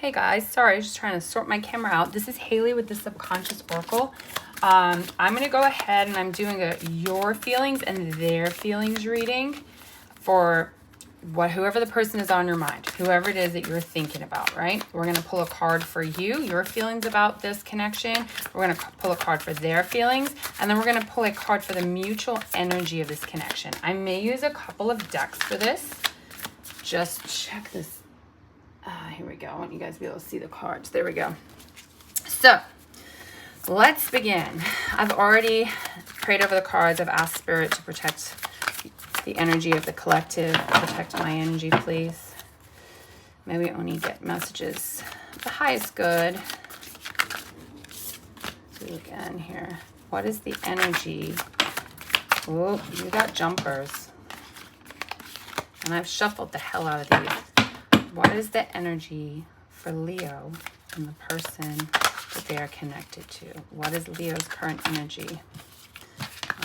Hey guys, sorry, I was just trying to sort my camera out. This is Haley with the Subconscious Oracle. I'm going to go ahead and I'm doing a your feelings and their feelings reading for whoever the person is on your mind, whoever it is that you're thinking about, right? We're going to pull a card for you, your feelings about this connection. We're going to pull a card for their feelings, and then we're going to pull a card for the mutual energy of this connection. I may use a couple of decks for this. Just check this. Here we go. I want you guys to be able to see the cards. There we go. So let's begin. I've already prayed over the cards. I've asked Spirit to protect the energy of the collective. Protect my energy, please. May we only get messages of the highest good. Do again here. What is the energy? Oh, you got jumpers. And I've shuffled the hell out of these. What is the energy for Leo and the person that they are connected to? What is Leo's current energy?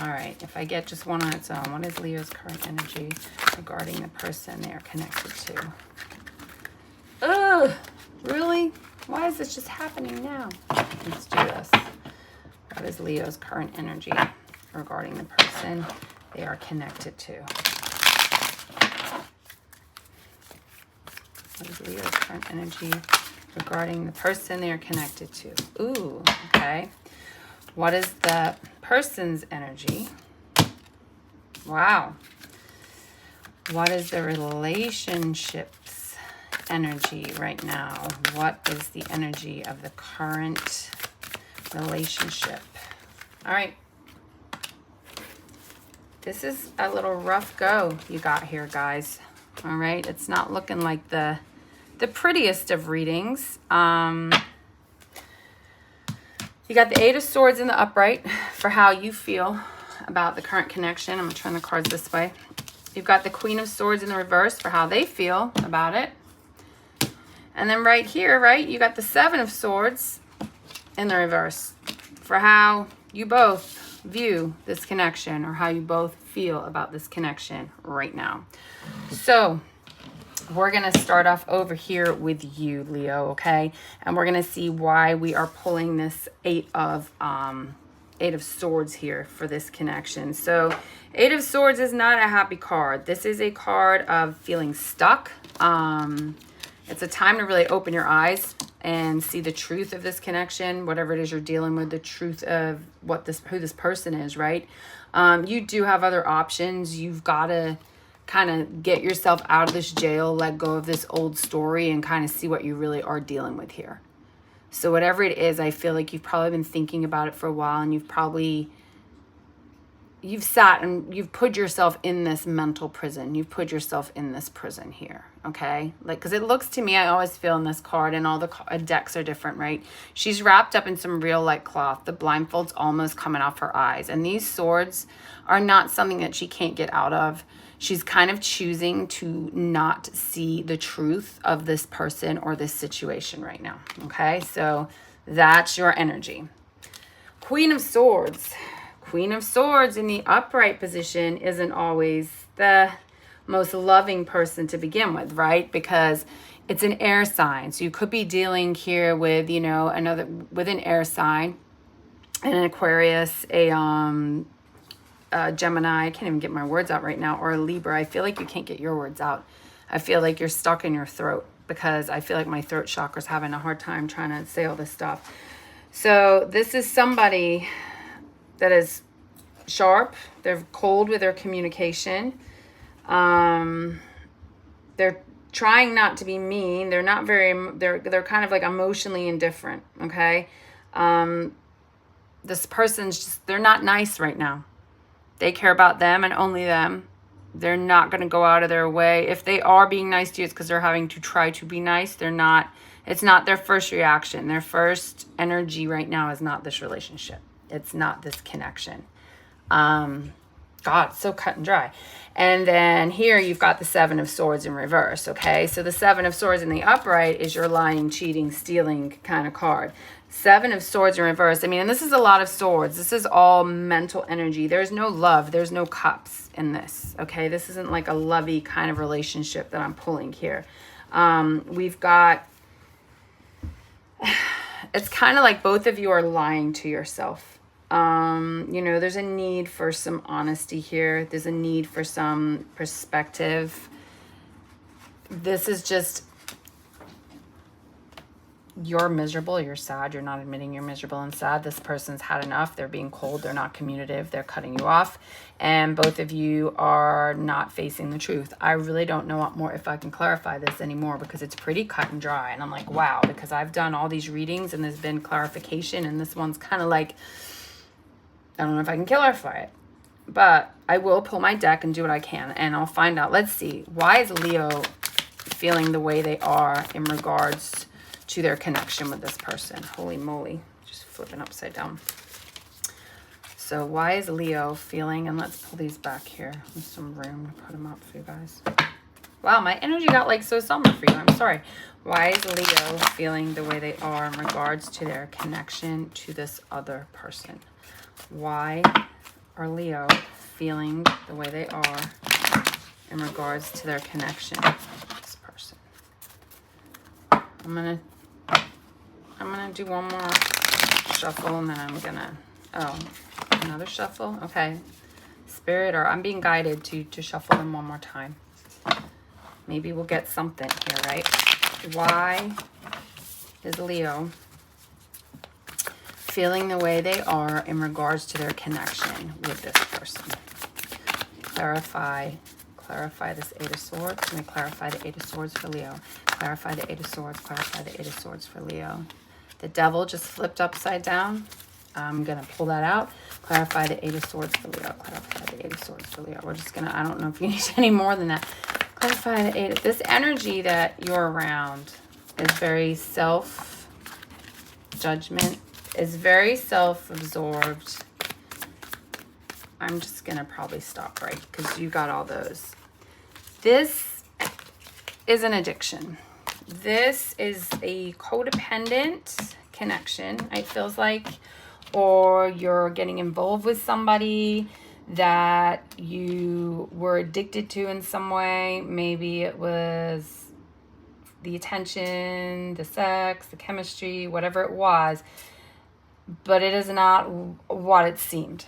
All right, if I get just one on its own, what is Leo's current energy regarding the person they are connected to? Ugh, really? Why is this just happening now? Let's do this. What is Leo's current energy regarding the person they are connected to? What is Leo's current energy regarding the person they are connected to? Ooh, okay. What is the person's energy? Wow. What is the relationship's energy right now? What is the energy of the current relationship? All right. This is a little rough go you got here, guys. All right, it's not looking like the prettiest of readings. You got the Eight of Swords in the upright for how you feel about the current connection. I'm going to turn the cards this way. You've got the Queen of Swords in the reverse for how they feel about it. And then right here, right, you got the Seven of Swords in the reverse for how you both view this connection or how you both feel about this connection right now. So we're going to start off over here with you, Leo, okay? And we're going to see why we are pulling this Eight of Swords here for this connection. So Eight of Swords is not a happy card. This is a card of feeling stuck. It's a time to really open your eyes and see the truth of this connection, whatever it is you're dealing with, the truth of who this person is, right? You do have other options. You've got to kind of get yourself out of this jail, let go of this old story, and kind of see what you really are dealing with here. So whatever it is, I feel like you've probably been thinking about it for a while, and you've sat and you've put yourself in this mental prison. You've put yourself in this prison here, okay? Like, because it looks to me, I always feel in this card, and all the decks are different, right? She's wrapped up in some real light cloth. The blindfold's almost coming off her eyes. And these swords are not something that she can't get out of. She's kind of choosing to not see the truth of this person or this situation right now, okay? So that's your energy. Queen of Swords. Queen of Swords in the upright position isn't always the most loving person to begin with, right? Because it's an air sign. So you could be dealing here with, with an air sign, an Aquarius, a Gemini. I can't even get my words out right now, or a Libra. I feel like you can't get your words out. I feel like you're stuck in your throat because I feel like my throat chakra's having a hard time trying to say all this stuff. So this is somebody that is sharp. They're cold with their communication. They're trying not to be mean. They're not they're kind of like emotionally indifferent, okay? This person's just, they're not nice right now. They care about them and only them. They're not going to go out of their way. If they are being nice to you, it's because they're having to try to be nice. It's not their first reaction. Their first energy right now is not this relationship. It's not this connection. God, so cut and dry. And then here you've got the Seven of Swords in reverse, okay? So the Seven of Swords in the upright is your lying, cheating, stealing kind of card. Seven of Swords in reverse. I mean, and this is a lot of swords. This is all mental energy. There's no love. There's no cups in this, okay? This isn't like a lovey kind of relationship that I'm pulling here. We've got It's kind of like both of you are lying to yourself. You know, there's a need for some honesty here. There's a need for some perspective. This is just, you're miserable, you're sad, you're not admitting you're miserable and sad. This person's had enough. They're being cold, they're not communicative, they're cutting you off, and both of you are not facing the truth. I really don't know what more, if I can clarify this anymore, because it's pretty cut and dry. And I'm like, wow, because I've done all these readings and there's been clarification, and this one's kind of like, I don't know if I can clarify it, but I will pull my deck and do what I can, and I'll find out. Let's see. Why is Leo feeling the way they are in regards to their connection with this person? Holy moly, just flipping upside down. So why is Leo feeling, and let's pull these back here. There's some room to put them up for you guys. Wow, my energy got like so somber for you. I'm sorry. Why is Leo feeling the way they are in regards to their connection to this other person? Why are Leo feeling the way they are in regards to their connection to this person? I'm gonna do one more shuffle, and then I'm gonna, oh, another shuffle. Okay, Spirit, or I'm being guided to shuffle them one more time. Maybe we'll get something here, right? Why is Leo feeling the way they are in regards to their connection with this person? Clarify this Eight of Swords. Let me clarify the Eight of Swords for Leo. Clarify the Eight of Swords. Clarify the Eight of Swords for Leo. The Devil just flipped upside down. I'm going to pull that out. Clarify the Eight of Swords for Leo. Clarify the Eight of Swords for Leo. We're just going to, I don't know if you need any more than that. Clarify the Eight. This energy that you're around is very self-judgment, is very self-absorbed. I'm just going to probably stop right because you got all those. This is an addiction. This is a codependent connection, it feels like, or you're getting involved with somebody that you were addicted to in some way. Maybe it was the attention, the sex, the chemistry, whatever it was, but it is not what it seemed.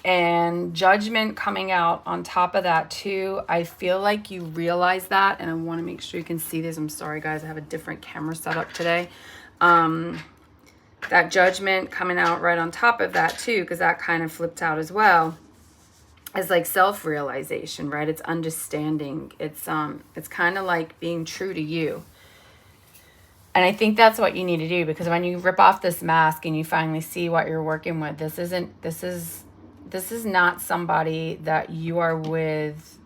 And judgment coming out on top of that too. I feel like you realize that, and I want to make sure you can see this. I'm sorry guys, I have a different camera set up today. That judgment coming out right on top of that too, because that kind of flipped out as well, is like self-realization, right? It's understanding. It's kind of like being true to you. And I think that's what you need to do, because when you rip off this mask and you finally see what you're working with, this is not somebody that you are with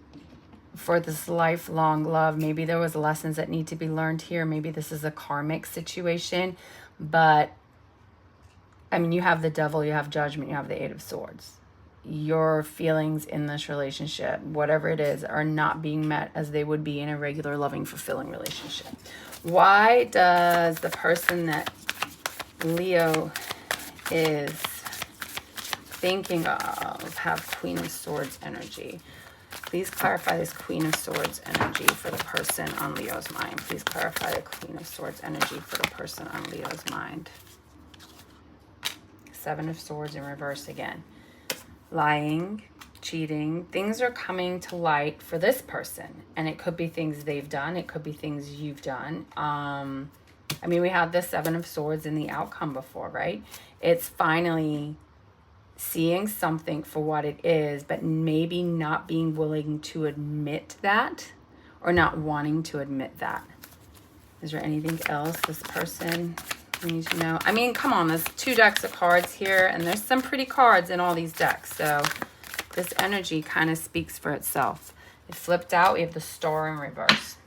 for this lifelong love. Maybe there was lessons that need to be learned here. Maybe this is a karmic situation. But, I mean, you have the Devil, you have judgment, you have the Eight of Swords. Your feelings in this relationship, whatever it is, are not being met as they would be in a regular, loving, fulfilling relationship. Why does the person that Leo is thinking of have Queen of Swords energy? Please clarify this Queen of Swords energy for the person on Leo's mind. Please clarify the Queen of Swords energy for the person on Leo's mind. Seven of Swords in reverse again. Lying, cheating, things are coming to light for this person. And it could be things they've done. It could be things you've done. I mean, we had the Seven of Swords in the outcome before, right? It's finally seeing something for what it is, but maybe not being willing to admit that, or not wanting to admit that. Is there anything else this person needs to know? I mean, come on, there's two decks of cards here, and there's some pretty cards in all these decks, so this energy kind of speaks for itself. It flipped out. We have the Star in reverse.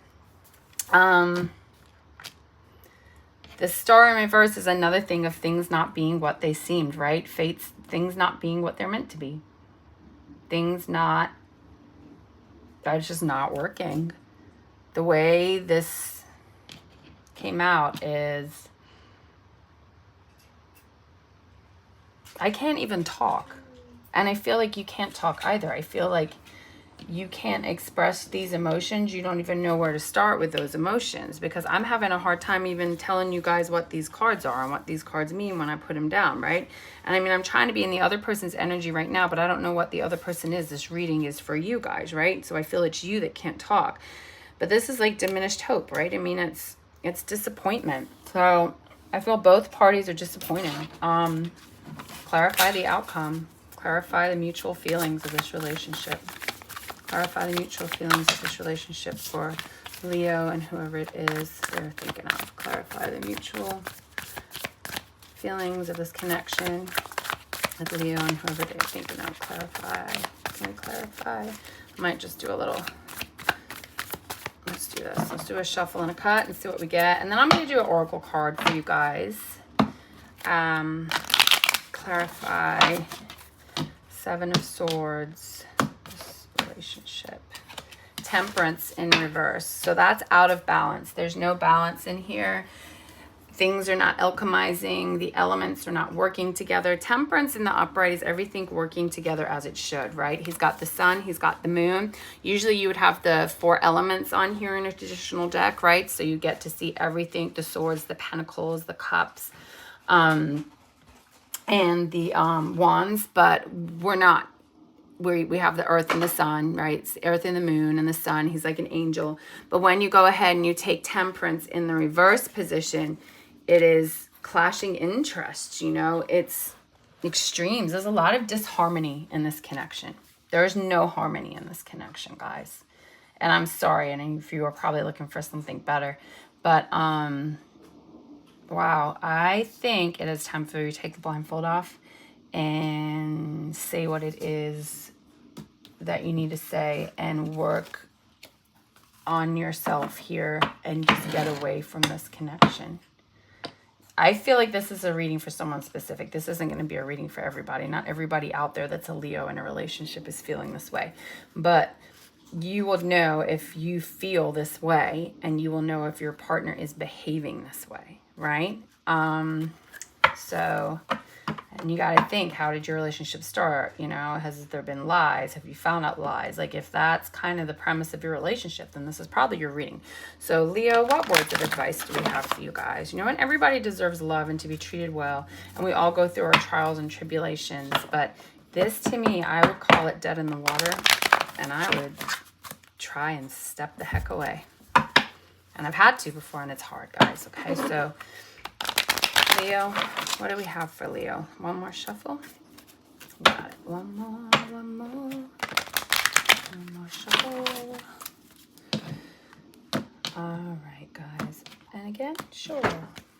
The Star in reverse is another thing of things not being what they seemed, right? Things not being what they're meant to be. That's just not working. The way this came out is, I can't even talk. And I feel like you can't talk either. I feel like you can't express these emotions. You don't even know where to start with those emotions, because I'm having a hard time even telling you guys what these cards are and what these cards mean when I put them down, right? And I mean, I'm trying to be in the other person's energy right now, but I don't know what the other person is. This reading is for you guys, right? So I feel it's you that can't talk. But this is like diminished hope, right? I mean, it's disappointment. So I feel both parties are disappointed. Clarify the outcome. Clarify the mutual feelings of this relationship. Clarify the mutual feelings of this relationship for Leo and whoever it is they're thinking of. Clarify the mutual feelings of this connection with Leo and whoever they're thinking of. Clarify. Can we clarify? I might just do a little... Let's do this. Let's do a shuffle and a cut and see what we get. And then I'm going to do an oracle card for you guys. Clarify. Seven of Swords. This relationship. Temperance in reverse. So that's out of balance. There's no balance in here. Things are not alchemizing. The elements are not working together. Temperance in the upright is everything working together as it should, right? He's got the sun. He's got the moon. Usually you would have the 4 elements on here in a traditional deck, right? So you get to see everything, the swords, the pentacles, the cups, and the wands, but we're not. We have the earth and the sun, right? It's the earth and the moon and the sun. He's like an angel. But when you go ahead and you take temperance in the reverse position, it is clashing interests, you know, it's extremes. There's a lot of disharmony in this connection. There's no harmony in this connection, guys. And I'm sorry, and if you are probably looking for something better, but wow, I think it is time for you to take the blindfold off and say what it is that you need to say and work on yourself here and just get away from this connection. I feel like this is a reading for someone specific. This isn't going to be a reading for everybody. Not everybody out there that's a Leo in a relationship is feeling this way. But you will know if you feel this way, and you will know if your partner is behaving this way, right? And you got to think, how did your relationship start? You know, has there been lies? Have you found out lies? Like, if that's kind of the premise of your relationship, then this is probably your reading. So, Leo, what words of advice do we have for you guys? You know, and everybody deserves love and to be treated well. And we all go through our trials and tribulations. But this, to me, I would call it dead in the water. And I would try and step the heck away. And I've had to before, and it's hard, guys. Okay, so... Leo, what do we have for Leo? One more shuffle. Got it. One more shuffle. All right, guys. And again, sure.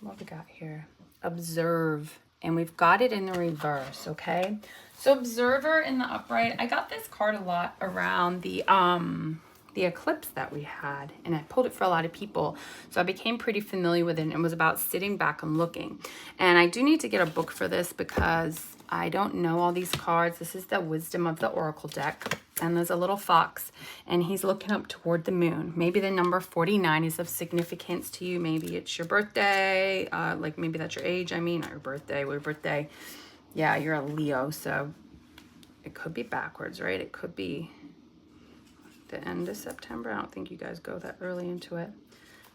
What we got here? Observe. And we've got it in the reverse, okay? So observer in the upright. I got this card a lot around the eclipse that we had, and I pulled it for a lot of people, so I became pretty familiar with it, and it was about sitting back and looking. And I do need to get a book for this because I don't know all these cards. This is the wisdom of the oracle deck, and there's a little fox, and he's looking up toward the moon. Maybe the number 49 is of significance to you. Maybe it's your birthday, like maybe that's your age. I mean, not your birthday. What your birthday? Yeah, you're a Leo, so it could be backwards, right? It could be the end of September. I don't think you guys go that early into it.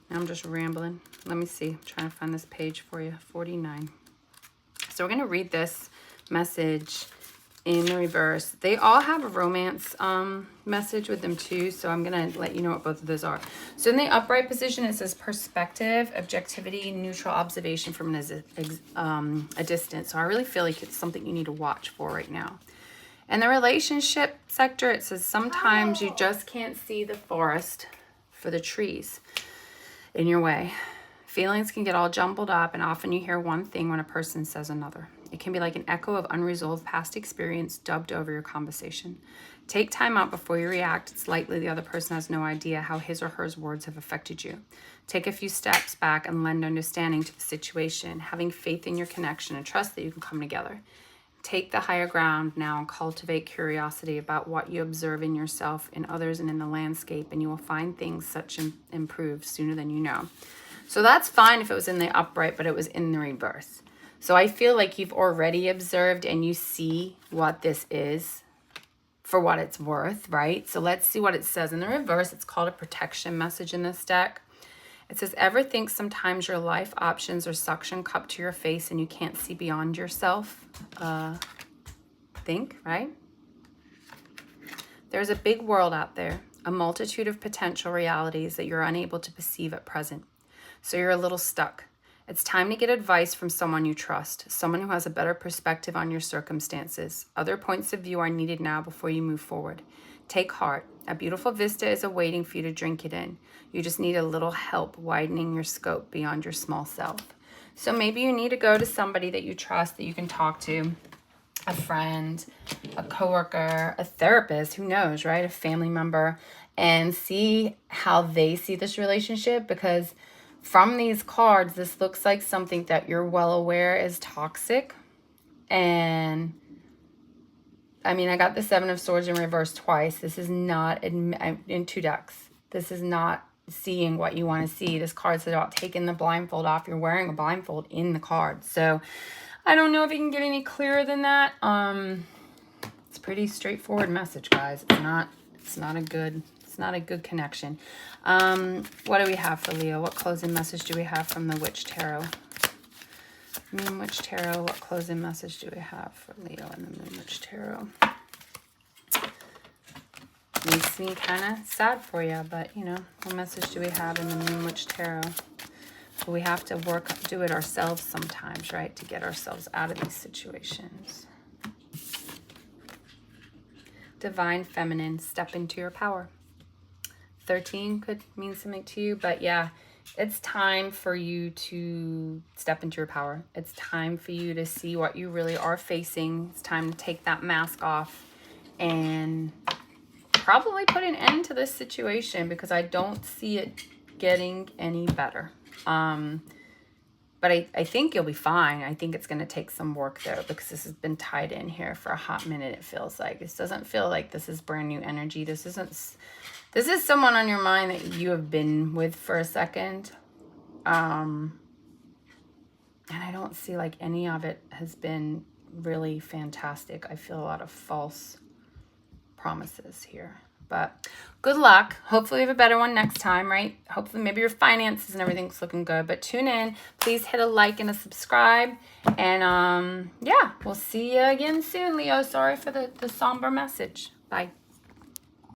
I'm just rambling. Let me see. I'm trying to find this page for you. 49. So we're going to read this message in the reverse. They all have a romance message with them too, so I'm going to let you know what both of those are. So in the upright position, it says perspective, objectivity, neutral observation from a distance. So I really feel like it's something you need to watch for right now. In the relationship sector, it says sometimes you just can't see the forest for the trees in your way. Feelings can get all jumbled up, and often you hear one thing when a person says another. It can be like an echo of unresolved past experience dubbed over your conversation. Take time out before you react. It's likely the other person has no idea how his or her words have affected you. Take a few steps back and lend understanding to the situation, having faith in your connection and trust that you can come together. Take the higher ground now and cultivate curiosity about what you observe in yourself, in others, and in the landscape, and you will find things such improve sooner than you know. So that's fine if it was in the upright, but it was in the reverse. So I feel like you've already observed and you see what this is. for what it's worth, right? So let's see what it says in the reverse. It's called a protection message in this deck. It says, ever think sometimes your life options are suction cupped to your face and you can't see beyond yourself? Think, right? There's a big world out there, a multitude of potential realities that you're unable to perceive at present. So you're a little stuck. It's time to get advice from someone you trust, someone who has a better perspective on your circumstances. Other points of view are needed now before you move forward. Take heart. A beautiful vista is awaiting for you to drink it in. You just need a little help widening your scope beyond your small self. So maybe you need to go to somebody that you trust, that you can talk to, a friend, a coworker, a therapist, who knows, right? A family member, and see how they see this relationship, because from these cards, this looks like something that you're well aware is toxic. And I mean, I got the Seven of Swords in reverse twice. This is not in 2 decks. This is not seeing what you want to see. This card says about taking the blindfold off. You're wearing a blindfold in the card. So I don't know if you can get any clearer than that. It's a pretty straightforward message, guys. It's not a good connection. What do we have for Leo? What closing message do we have from the Witch Tarot? Moon Witch Tarot, what closing message do we have for Leo in the Moon Witch Tarot? Makes me kind of sad for you, but you know, what message do we have in the Moon Witch Tarot? So we have to do it ourselves sometimes, right? To get ourselves out of these situations. Divine Feminine, step into your power. 13 could mean something to you, but yeah, it's time for you to step into your power. It's time for you to see what you really are facing. It's time to take that mask off and probably put an end to this situation, because I don't see it getting any better. But I think you'll be fine. I think it's going to take some work though, because this has been tied in here for a hot minute. It feels like this doesn't feel like this is brand new energy. This is someone on your mind that you have been with for a second. And I don't see like any of it has been really fantastic. I feel a lot of false promises here. But good luck. Hopefully you have a better one next time, right? Hopefully maybe your finances and everything's looking good. But tune in. Please hit a like and a subscribe. And yeah, we'll see you again soon, Leo. Sorry for the somber message. Bye.